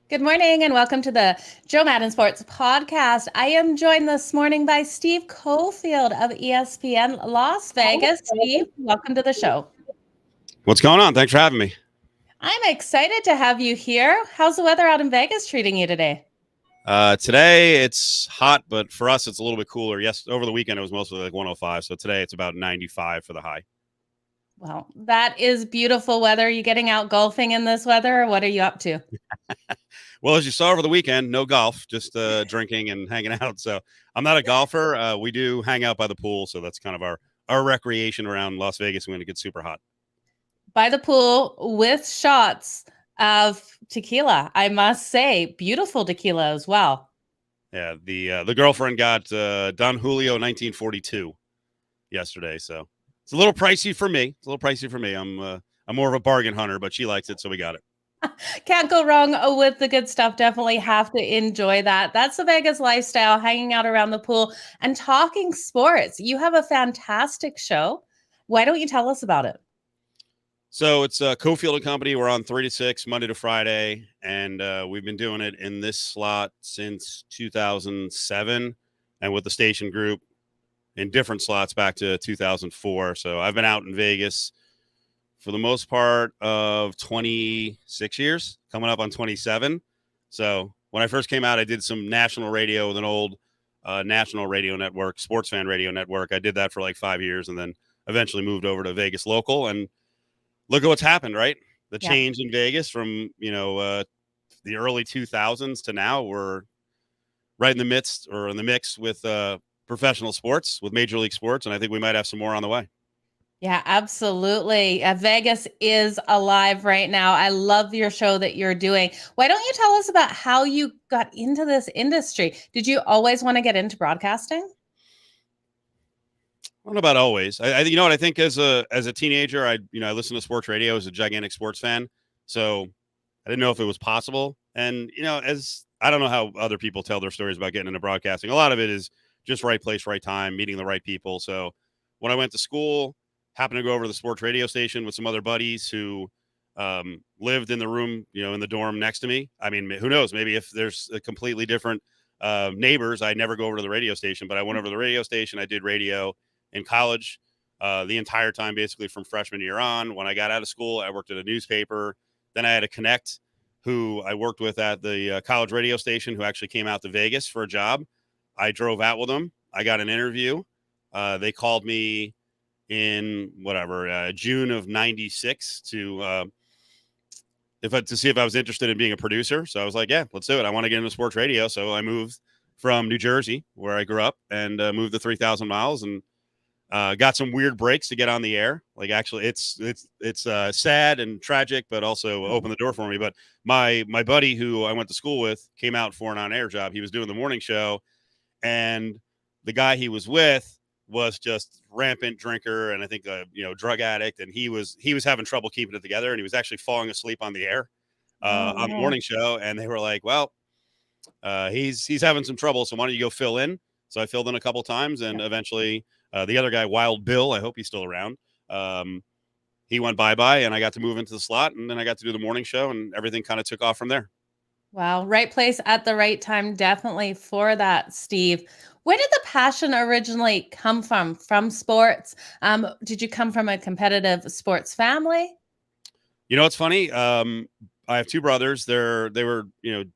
Good morning and welcome to the Madden Sports Podcast. I am joined this morning by Steve Cofield of ESPN Las Vegas. Steve, welcome to the show. What's going on? Thanks for having me. I'm excited to have you here. How's the weather out in Vegas treating you today? Today it's hot, but for us it's a little bit cooler. Yes, over the weekend it was mostly like 105, so today it's about 95 for the high. Well, that is beautiful weather. Are you getting out golfing in this weather, or what are you up to? Well, as you saw over the weekend, no golf, just drinking and hanging out. So I'm not a golfer. We do hang out by the pool, so that's kind of our recreation around Las Vegas when it gets super hot. By the pool with shots of tequila, I must say, beautiful tequila as well. Yeah, the girlfriend got Don Julio 1942 yesterday, so it's a little pricey for me. I'm more of a bargain hunter, but she likes it, so we got it. Can't go wrong with the good stuff. Definitely have to enjoy that. That's the Vegas lifestyle, hanging out around the pool and talking sports. You have a fantastic show. Why don't you tell us about it? So it's Cofield and Company. We're on 3 to 6, Monday to Friday, and we've been doing it in this slot since 2007, and with the station group in different slots back to 2004. So I've been out in Vegas for the most part of 26 years, coming up on 27. So when I first came out, I did some national radio with an old national radio network, Sports Fan Radio Network. I did that for like 5 years and then eventually moved over to Vegas Local. And look at what's happened, right? The change in Vegas from, the early 2000s to now. We're right in the midst or in the mix with professional sports, with Major League Sports, and I think we might have some more on the way. Yeah, absolutely. Vegas is alive right now. I love your show that you're doing. Why don't you tell us about how you got into this industry? Did you always want to get into broadcasting? I don't know about always. I think as a teenager, I listened to sports radio. I was a gigantic sports fan, so I didn't know if it was possible. And as I don't know how other people tell their stories about getting into broadcasting. A lot of it is just right place, right time, meeting the right people. So when I went to school, happened to go over to the sports radio station with some other buddies who lived in the room, in the dorm next to me. I mean, who knows? Maybe if there's a completely different neighbors, I'd never go over to the radio station. But I went over to the radio station. I did radio in college the entire time, basically from freshman year on. When I got out of school, I worked at a newspaper. Then I had a connect who I worked with at the college radio station who actually came out to Vegas for a job. I drove out with them. I got an interview. They called me in June of 96 to see if I was interested in being a producer. So I was like, yeah, let's do it. I want to get into sports radio. So I moved from New Jersey, where I grew up, and moved to 3,000 miles and got some weird breaks to get on the air. Like, actually, it's sad and tragic, but also opened the door for me. But my buddy who I went to school with came out for an on-air job. He was doing the morning show, and the guy he was with was just rampant drinker and I think drug addict, and he was having trouble keeping it together, and he was actually falling asleep on the air on the morning show. And they were like, well, he's having some trouble, so why don't you go fill in? So I filled in a couple times, and eventually the other guy, Wild Bill, I hope he's still around, he went bye-bye, and I got to move into the slot, and then I got to do the morning show, and everything kind of took off from there. Wow. Right place at the right time. Definitely for that, Steve. Where did the passion originally come from sports? Did you come from a competitive sports family? It's funny. I have two brothers. They were,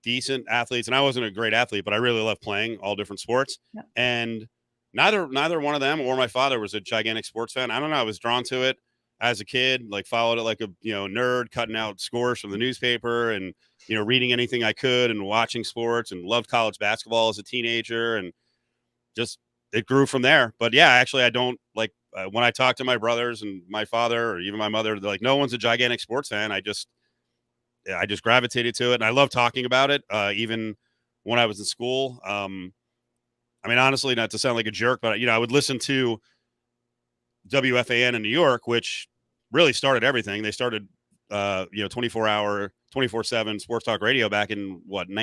decent athletes, and I wasn't a great athlete, but I really loved playing all different sports. Yep. And neither one of them or my father was a gigantic sports fan. I don't know. I was drawn to it as a kid, like followed it like a, nerd, cutting out scores from the newspaper and, reading anything I could and watching sports, and loved college basketball as a teenager, and just it grew from there. But yeah, actually, I don't like when I talk to my brothers and my father or even my mother, they're like, no one's a gigantic sports fan. I just gravitated to it, and I love talking about it. Even when I was in school, I mean, honestly, not to sound like a jerk, but I would listen to WFAN in New York, which really started everything. They started 24/7 sports talk radio back in I'm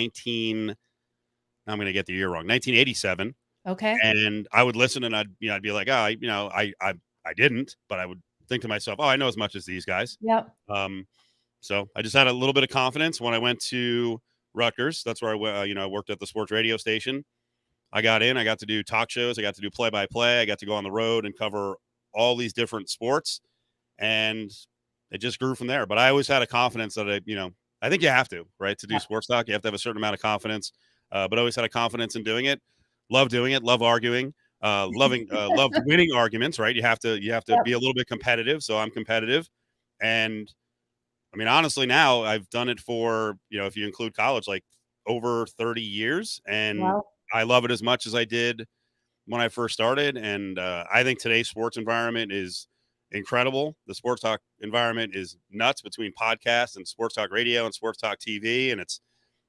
going to get the year wrong, 1987. Okay. And I would listen, and I'd be like, I didn't, but I would think to myself, I know as much as these guys. Yep. So I just had a little bit of confidence when I went to Rutgers. That's where I worked at the sports radio station. I got in. I got to do talk shows. I got to do play-by-play. I got to go on the road and cover all these different sports, and it just grew from there. But I always had a confidence that I think you have to, right, to do sports talk. You have to have a certain amount of confidence. But I always had a confidence in doing it. Love doing it. Love arguing. Loved winning arguments. Right. You have to be a little bit competitive. So I'm competitive, and I mean, honestly, now I've done it for, if you include college, like over 30 years. And I love it as much as I did when I first started. And I think today's sports environment is incredible. The sports talk environment is nuts between podcasts and sports talk radio and sports talk TV. And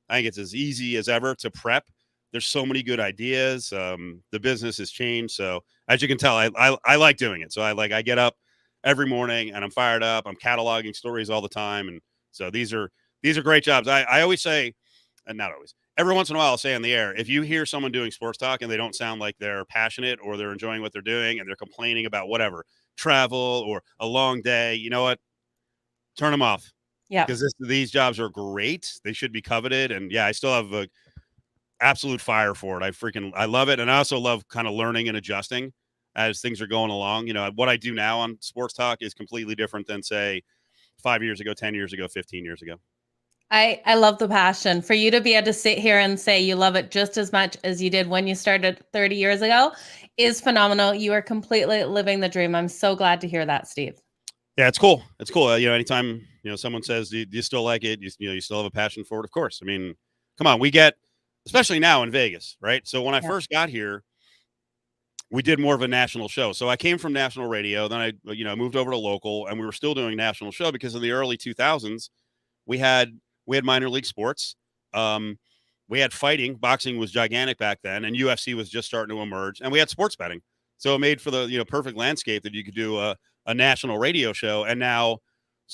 I think it's as easy as ever to prep. There's so many good ideas. The business has changed. So as you can tell, I like doing it. So I get up every morning and I'm fired up. I'm cataloging stories all the time. And so these are great jobs. I always say, and not always, every once in a while I'll say on the air, if you hear someone doing sports talk and they don't sound like they're passionate or they're enjoying what they're doing and they're complaining about whatever, travel or a long day, you know what? Turn them off. Yeah. Because these jobs are great. They should be coveted. And yeah, I still have a absolute fire for it. I love it. And I also love kind of learning and adjusting as things are going along. What I do now on sports talk is completely different than, say, 5 years ago, 10 years ago, 15 years ago. I love the passion. For you to be able to sit here and say you love it just as much as you did when you started 30 years ago is phenomenal. You are completely living the dream. I'm so glad to hear that, Steve. Yeah, it's cool. It's cool. Anytime, someone says, do you still like it? You still have a passion for it? Of course. I mean, come on, we get, especially now in Vegas, right? So when I first got here, we did more of a national show. So I came from national radio, then I moved over to local, and we were still doing national show because in the early 2000s, we had minor league sports. We had fighting. Boxing was gigantic back then, and UFC was just starting to emerge, and we had sports betting. So it made for the perfect landscape that you could do a national radio show. And now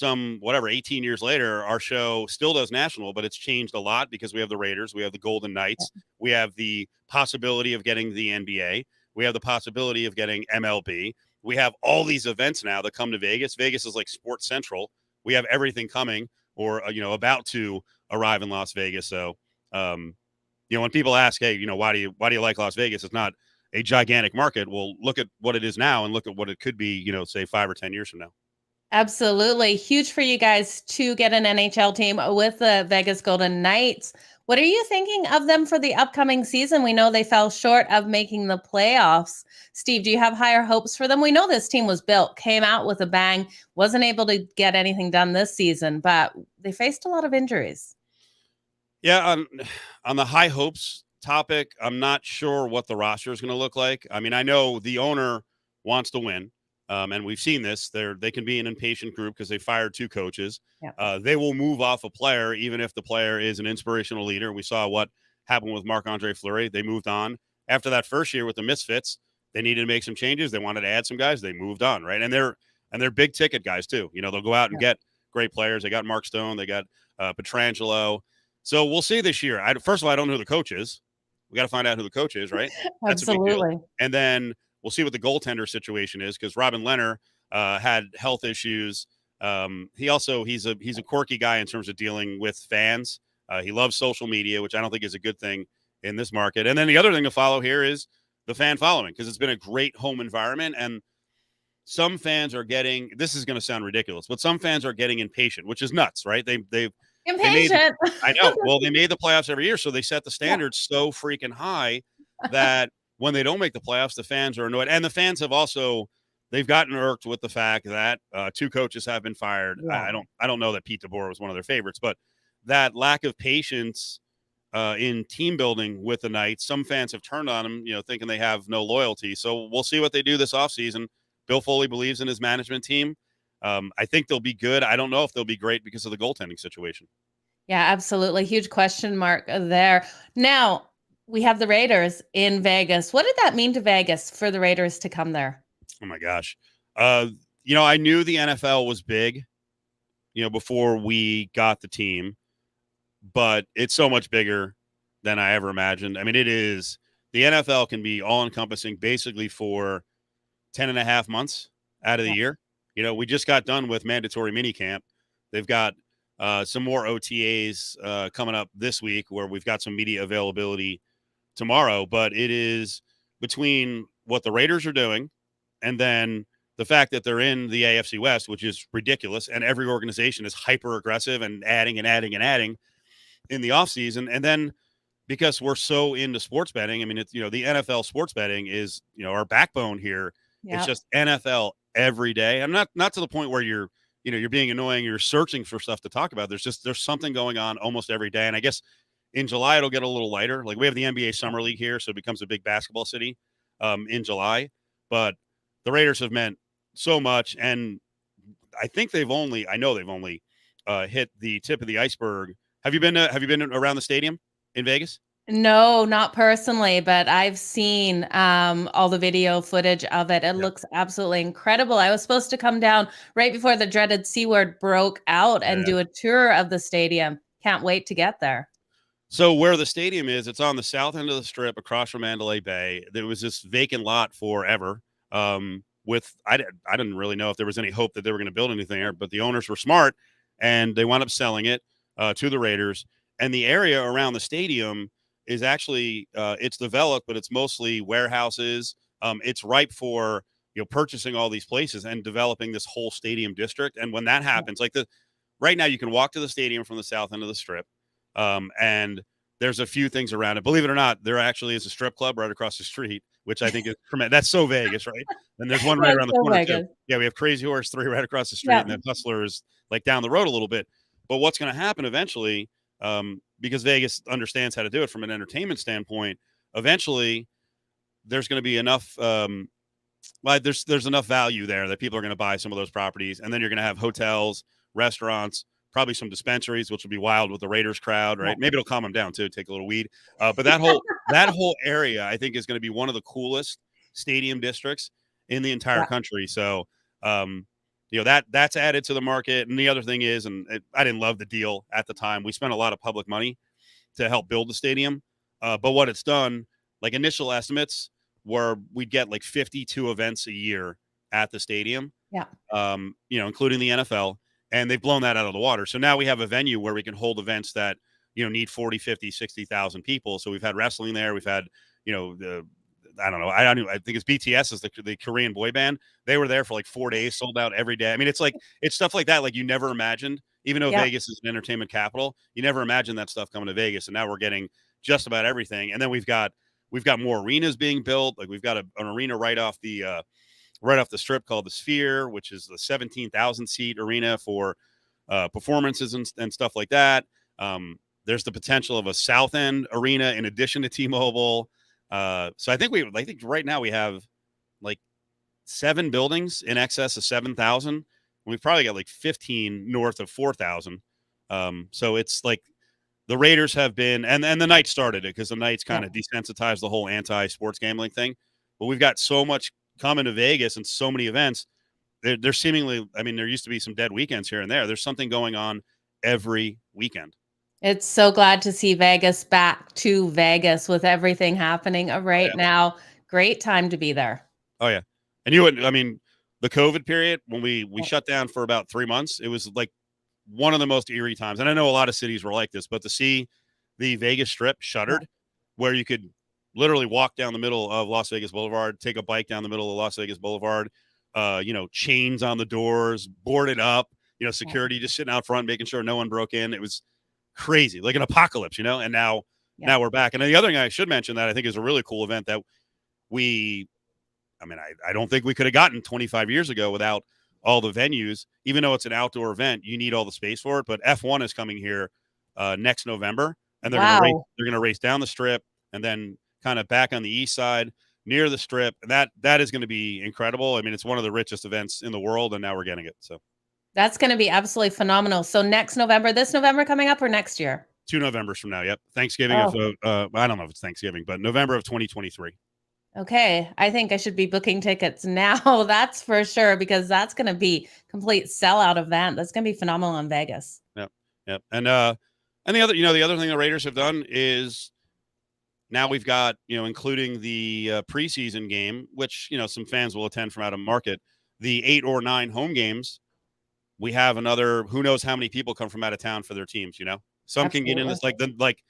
18 years later, our show still does national, but it's changed a lot because we have the Raiders, we have the Golden Knights, we have the possibility of getting the NBA. We have the possibility of getting MLB. We have all these events now that come to Vegas. Vegas is like Sports Central. We have everything coming or, about to arrive in Las Vegas. So, when people ask, hey, why do you like Las Vegas? It's not a gigantic market. Well, look at what it is now and look at what it could be, say 5 or 10 years from now. Absolutely. Huge for you guys to get an NHL team with the Vegas Golden Knights. What are you thinking of them for the upcoming season? We know they fell short of making the playoffs. Steve, do you have higher hopes for them? We know this team was built, came out with a bang, wasn't able to get anything done this season, but they faced a lot of injuries. Yeah, on the high hopes topic, I'm not sure what the roster is going to look like. I mean, I know the owner wants to win. And we've seen this. They can be an impatient group because they fired 2 coaches. Yeah. They will move off a player, even if the player is an inspirational leader. We saw what happened with Marc-Andre Fleury. They moved on. After that first year with the Misfits, they needed to make some changes. They wanted to add some guys. They moved on, right? And they're big ticket guys too. They'll go out and get great players. They got Mark Stone. They got Pietrangelo. So we'll see this year. First of all, I don't know who the coach is. We got to find out who the coach is, right? Absolutely. And then we'll see what the goaltender situation is because Robin Lehner had health issues. He's a quirky guy in terms of dealing with fans. He loves social media, which I don't think is a good thing in this market. And then the other thing to follow here is the fan following because it's been a great home environment. And some fans are getting, this is going to sound ridiculous, but some fans are getting impatient, which is nuts, right? Impatient. I know. Well, they made the playoffs every year, so they set the standards so freaking high that when they don't make the playoffs, the fans are annoyed. And the fans have also, they've gotten irked with the fact that 2 coaches have been fired. Yeah. I don't know that Pete DeBoer was one of their favorites, but that lack of patience in team building with the Knights, some fans have turned on them, thinking they have no loyalty. So we'll see what they do this offseason. Bill Foley believes in his management team. I think they'll be good. I don't know if they'll be great because of the goaltending situation. Yeah, absolutely. Huge question mark there. Now, we have the Raiders in Vegas. What did that mean to Vegas for the Raiders to come there? Oh, my gosh. I knew the NFL was big, before we got the team, but it's so much bigger than I ever imagined. I mean, it is. The NFL can be all-encompassing basically for 10 and a half months out of the year. We just got done with mandatory minicamp. They've got some more OTAs coming up this week where we've got some media availability tomorrow. But it is between what the Raiders are doing and then the fact that they're in the AFC West, which is ridiculous, and every organization is hyper aggressive and adding and adding and adding in the offseason. And then because we're so into sports betting, I mean, it's, the NFL sports betting is, our backbone here. It's Yeah. just NFL every day. I'm not to the point where you're being annoying, you're searching for stuff to talk about. There's something going on almost every day. And I guess in July, it'll get a little lighter. Like we have the NBA Summer League here, so it becomes a big basketball city in July. But the Raiders have meant so much. And I think I know they've only hit the tip of the iceberg. Have you been around the stadium in Vegas? No, not personally, but I've seen all the video footage of it. It Yeah. looks absolutely incredible. I was supposed to come down right before the dreaded C word broke out and Yeah. do a tour of the stadium. Can't wait to get there. So where the stadium is, it's on the south end of the strip across from Mandalay Bay. There was this vacant lot forever. I didn't really know if there was any hope that they were going to build anything there, but the owners were smart and they wound up selling it to the Raiders. And the area around the stadium is actually it's developed, but it's mostly warehouses. It's ripe for purchasing all these places and developing this whole stadium district. And when that happens, right now you can walk to the stadium from the south end of the strip. And there's a few things around it. Believe it or not, there actually is a strip club right across the street, which I think is tremendous. That's so Vegas, right? And there's one right That's around the so corner Vegas. too. Yeah, we have Crazy Horse 3 right across the street, Yeah. and then Hustler is like down the road a little bit. But what's going to happen eventually, because Vegas understands how to do it from an entertainment standpoint, eventually there's going to be enough. There's enough value there that people are going to buy some of those properties, and then you're going to have hotels, restaurants, probably some dispensaries, which will be wild with the Raiders crowd, right? Yeah. Maybe it'll calm them down too, take a little weed. But that whole area, I think, is going to be one of the coolest stadium districts in the entire country. So, that's added to the market. And the other thing is, I didn't love the deal at the time. We spent a lot of public money to help build the stadium, but what it's done, like initial estimates, where we'd get like 52 events a year at the stadium. Yeah. Including the NFL. And they've blown that out of the water. So now we have a venue where we can hold events that, need 40, 50, 60,000 people. So we've had wrestling there. We've had, I don't know. I think it's BTS is the Korean boy band. They were there for like 4 days, sold out every day. I mean, it's stuff like that. Like you never imagined, even though Vegas is an entertainment capital, you never imagined that stuff coming to Vegas. And now we're getting just about everything. And then we've got more arenas being built. Like we've got an arena right off the strip called the Sphere, which is the 17,000 seat arena for performances and stuff like that. There's the potential of a South End arena in addition to T-Mobile. So I think right now we have like 7 buildings in excess of 7,000. We've probably got like 15 north of 4,000. So it's like the Raiders have been, and the Knights started it because the Knights kind of desensitized the whole anti-sports gambling thing. But we've got so much coming to Vegas and so many events. They're seemingly, I mean, there used to be some dead weekends here and there. There's something going on every weekend. It's so glad to see Vegas back to Vegas with everything happening right now. Great time to be there. Oh, yeah. And the COVID period, when we shut down for about 3 months, it was like one of the most eerie times. And I know a lot of cities were like this, but to see the Vegas Strip shuttered, where you could literally walk down the middle of Las Vegas Boulevard, take a bike down the middle of Las Vegas Boulevard, chains on the doors, boarded up, security just sitting out front, making sure no one broke in. It was crazy, like an apocalypse, and now we're back. And the other thing I should mention that I think is a really cool event that I don't think we could have gotten 25 years ago without all the venues. Even though it's an outdoor event, you need all the space for it. But F1 is coming here next November, and they're going to race down the strip and then kind of back on the east side near the strip. And that is going to be incredible. I mean, it's one of the richest events in the world, and now we're getting it. So that's going to be absolutely phenomenal. So next November, this November coming up, or next year? 2 Novembers from now. Yep. Thanksgiving of, I don't know if it's Thanksgiving, but November of 2023. Okay. I think I should be booking tickets now. That's for sure, because that's going to be complete sellout event. That's going to be phenomenal in Vegas. Yep. Yep. And the other thing the Raiders have done is now we've got, including the preseason game, which, some fans will attend from out of market, the 8 or 9 home games we have another, who knows how many people come from out of town for their teams, you know? Some can get in this, like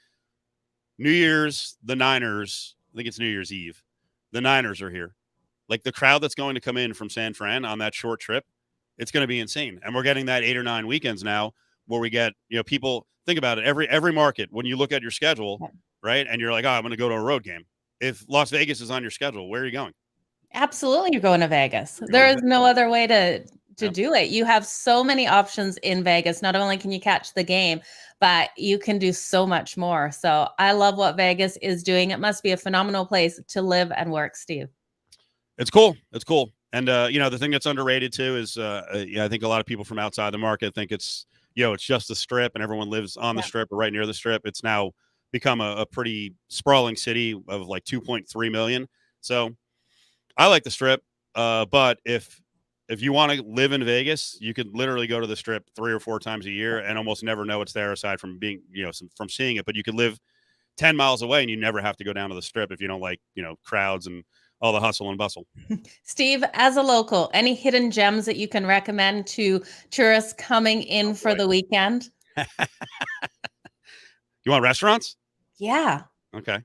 New Year's, the Niners, I think it's New Year's Eve. The Niners are here. Like the crowd that's going to come in from San Fran on that short trip, it's going to be insane. And we're getting that 8 or 9 weekends now where we get, you know, people, think about it, every market, when you look at your schedule, right? And you're like, oh, I'm going to go to a road game. If Las Vegas is on your schedule, where are you going? Absolutely, you're going to Vegas. There is no other way to do it. You have so many options in Vegas. Not only can you catch the game, but you can do so much more. So I love what Vegas is doing. It must be a phenomenal place to live and work, Steve. It's cool. It's cool. And, you know, the thing that's underrated too is, I think a lot of people from outside the market think it's, you know, it's just the Strip and everyone lives on the Strip or right near the Strip. It's now become a pretty sprawling city of like 2.3 million. So I like the Strip. But if you want to live in Vegas, you could literally go to the Strip 3 or 4 times a year and almost never know it's there aside from being, you know, from seeing it. But you could live 10 miles away and you never have to go down to the Strip if you don't like, you know, crowds and all the hustle and bustle. Steve, as a local, any hidden gems that you can recommend to tourists coming in for the weekend? You want restaurants? Yeah. Okay.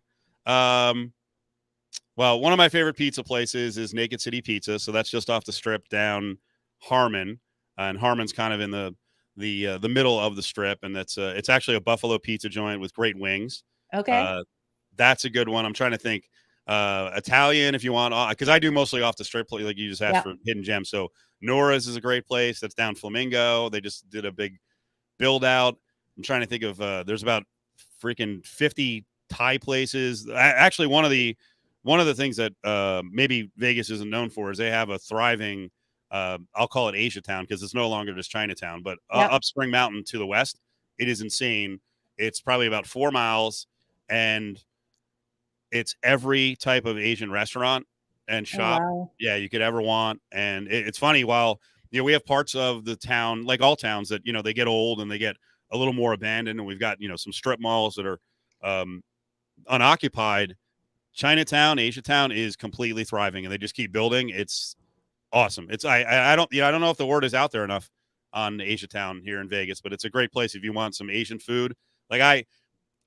Well, one of my favorite pizza places is Naked City Pizza. So that's just off the Strip down Harmon. And Harmon's kind of in the middle of the Strip. And that's it's actually a buffalo pizza joint with great wings. Okay. That's a good one. I'm trying to think. Italian, if you want, because I do mostly off the Strip, like you just asked for hidden gems. So Nora's is a great place. That's down Flamingo. They just did a big build out. I'm trying to think of. There's about freaking 50 Thai places. Actually, one of the things that maybe Vegas isn't known for is they have a thriving. I'll call it Asia Town because it's no longer just Chinatown, but up Spring Mountain to the west, it is insane. It's probably about 4 miles, and it's every type of Asian restaurant and shop, you could ever want. And it's funny, while, you know, we have parts of the town, like all towns, that, you know, they get old and they get a little more abandoned, and we've got, you know, some strip malls that are unoccupied. Chinatown, Asia Town is completely thriving, and they just keep building. It's awesome. It's I don't know if the word is out there enough on Asia Town here in Vegas, but it's a great place if you want some Asian food. Like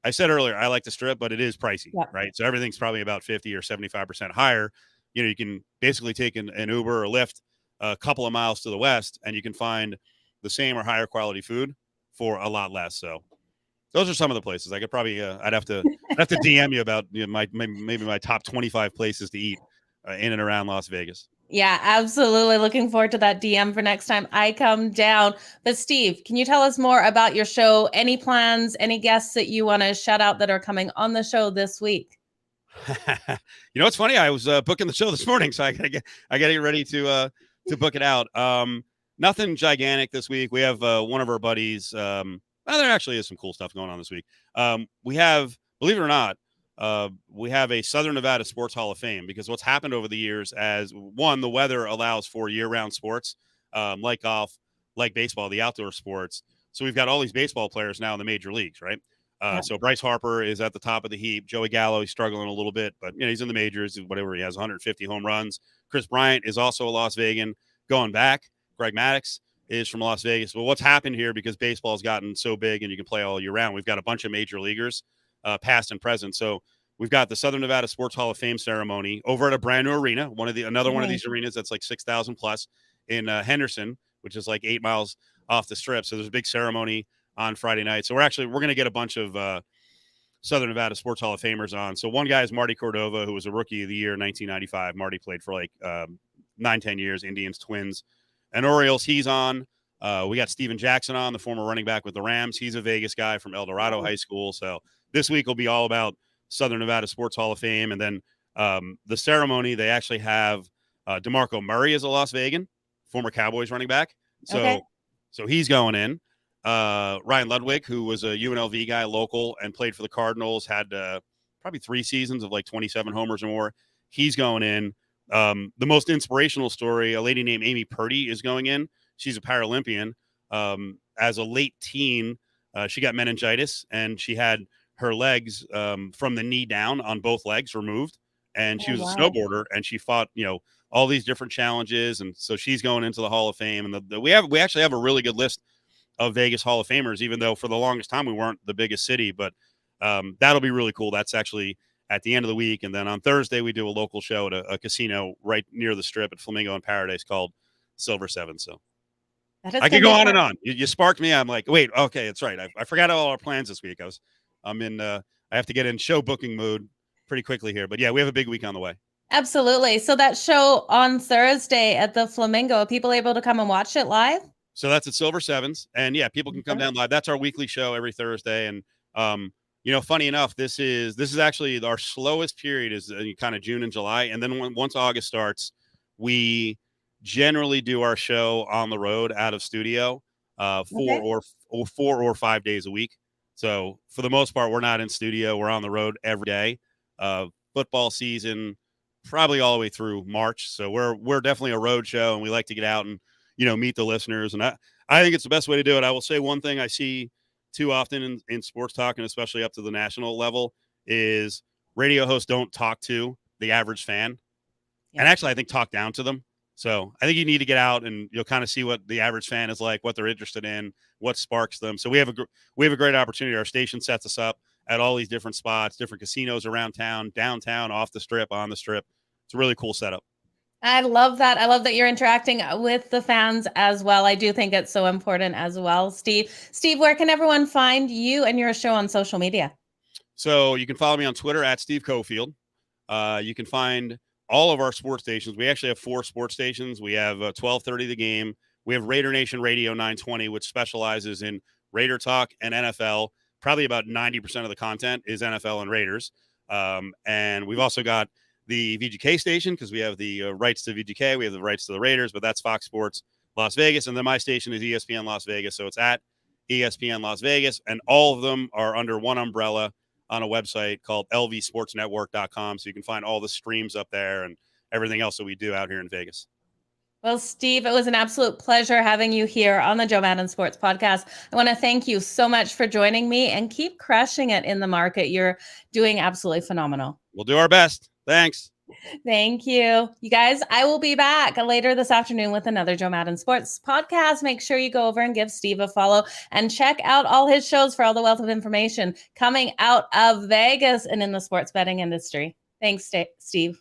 I said earlier, I like the Strip, but it is pricey, right? So everything's probably about 50 or 75% higher. You know, you can basically take an Uber or Lyft a couple of miles to the west, and you can find the same or higher quality food for a lot less. So those are some of the places I could probably. I'd have to DM you about, you know, maybe my top 25 places to eat in and around Las Vegas. Yeah, absolutely. Looking forward to that DM for next time I come down. But Steve, can you tell us more about your show? Any plans, any guests that you want to shout out that are coming on the show this week? You know, it's funny. I was booking the show this morning, so I gotta get ready to book it out. Nothing gigantic this week. We have one of our buddies. Well, there actually is some cool stuff going on this week. We have, believe it or not, we have a Southern Nevada Sports Hall of Fame, because what's happened over the years, as one, the weather allows for year-round sports, like golf, like baseball, the outdoor sports. So we've got all these baseball players now in the major leagues, right? So Bryce Harper is at the top of the heap. Joey Gallo, he's struggling a little bit, but, you know, he's in the majors, whatever. He has 150 home runs. Chris Bryant is also a Las Vegan going back. Greg Maddux is from Las Vegas. Well, what's happened here, because baseball has gotten so big and you can play all year round, we've got a bunch of major leaguers, past and present. So we've got the Southern Nevada Sports Hall of Fame ceremony over at a brand new arena, one of these arenas that's like 6,000 plus in Henderson, which is like 8 miles off the Strip. So there's a big ceremony on Friday night. So we're going to get a bunch of Southern Nevada Sports Hall of Famers on. So one guy is Marty Cordova, who was a Rookie of the Year in 1995. Marty played for like 9-10 years, Indians, Twins, and Orioles. He's on. We got Steven Jackson on, the former running back with the Rams. He's a Vegas guy from El Dorado High School. So this week will be all about Southern Nevada Sports Hall of Fame. And then the ceremony, they actually have DeMarco Murray as a Las Vegan, former Cowboys running back. So he's going in. Ryan Ludwig, who was a UNLV guy, local, and played for the Cardinals, had probably 3 seasons of like 27 homers or more. He's going in. The most inspirational story, a lady named Amy Purdy is going in. She's a Paralympian. As a late teen, she got meningitis, and she had her legs from the knee down on both legs removed. and she Oh, was a wow. snowboarder, and she fought, all these different challenges. And so she's going into the Hall of Fame. And we actually have a really good list of Vegas Hall of Famers, even though for the longest time we weren't the biggest city, but that'll be really cool. That's actually at the end of the week. And then on Thursday, we do a local show at a casino right near the Strip at Flamingo and Paradise called Silver Seven. So That is I going could to go be on fun. and on. You sparked me. I'm like, wait, okay, that's right. I forgot all our plans this week. I'm in, I have to get in show booking mode pretty quickly here, but yeah, we have a big week on the way. Absolutely. So that show on Thursday at the Flamingo, are people able to come and watch it live? So that's at Silver Sevens, and yeah, people can come Okay. down live. That's our weekly show every Thursday. And funny enough, this is actually our slowest period is kind of June and July, and then once August starts, we generally do our show on the road out of studio, Okay. 4 or 5 days a week. So for the most part, we're not in studio; we're on the road every day. Football season, probably all the way through March. So we're definitely a road show, and we like to get out and meet the listeners. And I think it's the best way to do it. I will say one thing I see too often in sports talk, and especially up to the national level, is radio hosts don't talk to the average fan. Yeah. And actually, I think talk down to them. So I think you need to get out and you'll kind of see what the average fan is like, what they're interested in, what sparks them. So we have a great opportunity. Our station sets us up at all these different spots, different casinos around town, downtown, off the Strip, on the Strip. It's a really cool setup. I love that. I love that you're interacting with the fans as well. I do think it's so important as well, Steve. Steve, where can everyone find you and your show on social media? So you can follow me on Twitter at Steve Cofield. You can find all of our sports stations. We actually have 4 sports stations. We have 12:30 The Game. We have Raider Nation Radio 920, which specializes in Raider talk and NFL. Probably about 90% of the content is NFL and Raiders. And we've also got the VGK station because we have the rights to VGK. We have the rights to the Raiders, but that's Fox Sports Las Vegas. And then my station is ESPN Las Vegas. So it's at ESPN Las Vegas. And all of them are under one umbrella on a website called lvsportsnetwork.com. So you can find all the streams up there and everything else that we do out here in Vegas. Well, Steve, it was an absolute pleasure having you here on the Joe Madden Sports Podcast. I want to thank you so much for joining me and keep crushing it in the market. You're doing absolutely phenomenal. We'll do our best. Thanks. Thank you. You guys, I will be back later this afternoon with another Joe Madden Sports Podcast. Make sure you go over and give Steve a follow and check out all his shows for all the wealth of information coming out of Vegas and in the sports betting industry. Thanks, Steve.